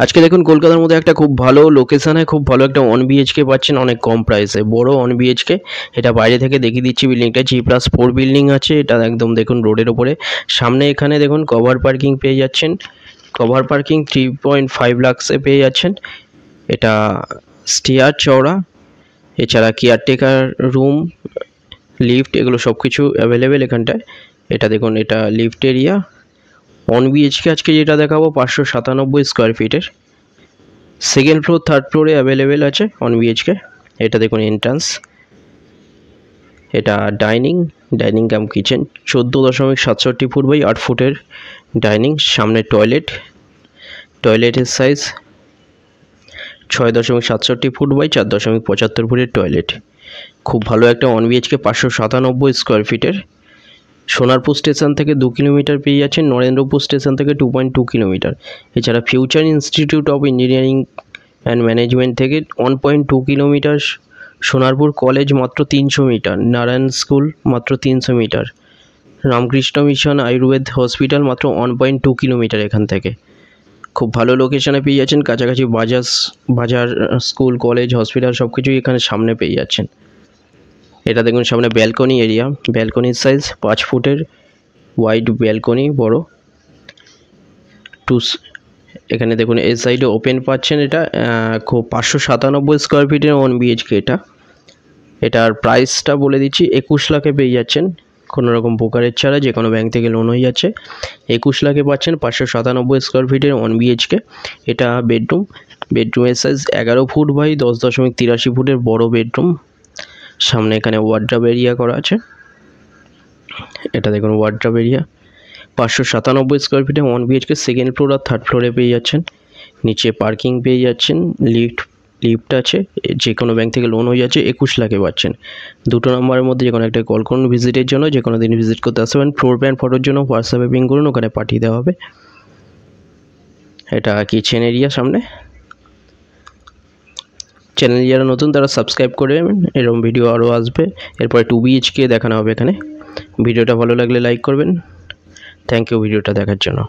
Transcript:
আজকে দেখুন কলকাতার মধ্যে একটা খুব ভালো লোকেশনে খুব ভালো একটা 1 BHK পাচ্ছেন অনেক কম প্রাইসে, বড় 1 BHK। এটা বাইরে থেকে দেখিয়ে দিচ্ছি। বিল্ডিংটা G+4 বিল্ডিং আছে। এটা একদম দেখুন রোডের ওপরে। সামনে এখানে দেখুন কভার পার্কিং পেয়ে যাচ্ছেন। কভার পার্কিং 3.5 লাখসে পেয়ে যাচ্ছেন। এটা স্টেয়ার চওড়া, এছাড়া কেয়ারটেকার রুম, লিফট, এগুলো সব কিছু অ্যাভেলেবেল এখানটায়। এটা দেখুন, এটা লিফট এরিয়া। 1 BHK আজকে যেটা দেখাবো 597 স্কোয়ার ফিটের, সেকেন্ড ফ্লোর থার্ড ফ্লোরে অ্যাভেলেবেল আছে 1 BHK। এটা দেখুন এন্ট্রান্স, এটা dining cum kitchen. 14.67 foot by 8 ফুটের ডাইনিং। সামনে টয়লেটের সাইজ 6.67 ফুট বাই 4.75 ফুটের টয়লেট। খুব ভালো একটা 1 BHK 597 স্কোয়ার ফিটের। সোনারপুর স্টেশন থেকে 2 কিলোমিটার পেয়ে যাচ্ছেন, নরেন্দ্রপুর স্টেশন থেকে 2.2 কিলোমিটার। এছাড়া future institute of engineering and management থেকে 1.2 কিলোমিটার, সোনারপুর কলেজ মাত্র 300 মিটার, নারায়ণ স্কুল মাত্র 300 metre, Ramakrishna mission Ayurved hospital মাত্র 1.2 কিলোমিটার এখান থেকে। খুব ভালো লোকেশনে পেয়ে যাচ্ছেন, কাছাকাছি বাজার, স্কুল, কলেজ, হসপিটাল সব কিছুই এখানে সামনে পেয়ে যাচ্ছেন। এটা দেখুন সামনে ব্যালকনি এরিয়া। ব্যালকনির সাইজ 5 ফুটের ওয়াইড ব্যালকনি, বড়। এখানে দেখুন এই সাইডে ওপেন পাচ্ছেন। এটা খুব 597 স্কোয়ার ফিটের 1 BHK। এটার প্রাইসটা বলে দিচ্ছি, 21 লাখে পেয়ে যাচ্ছেন কোনো রকম ব্রোকারেজ ছাড়া। যে কোনো ব্যাংক থেকে লোন হয়ে যাচ্ছে। 21 লাখে পাচ্ছেন 597 স্কোয়ার ফিটের 1 BHK। এটা বেডরুমের সাইজ 11 ফুট বাই 10.83 ফুটের বড় বেডরুম। সামনে এখানে ওয়ার্ড্রব এরিয়া করা আছে। এটা দেখুন ওয়ার্ড্রব এরিয়া। 597 স্কোয়ার ফিটে 1 BHK, সেকেন্ড ফ্লোর আর থার্ড ফ্লোরে পেয়ে যাচ্ছেন। নিচে পার্কিং পেয়ে যাচ্ছেন, লিফট আছে। যে কোনো ব্যাংক থেকে লোন হয়ে যাচ্ছে। 21 লাখে পাচ্ছেন। দুটো নম্বরের মধ্যে যে কোনো একটা কল করুন ভিজিটের জন্য। যে কোনো দিন ভিজিট করতে আসবেন। ফ্লোর প্ল্যান ফটোর জন্য হোয়াটসঅ্যাপে পিং করুন, ওখানে পাঠিয়ে দেওয়া হবে। এটা কিচেন এরিয়া সামনে। চ্যানেল যারা নতুন তারা সাবস্ক্রাইব করে নেবেন, এরকম ভিডিও আরও আসবে। এরপরে 2 BHK দেখানো হবে এখানে। ভিডিওটা ভালো লাগলে লাইক করবেন। থ্যাংক ইউ ভিডিওটা দেখার জন্য।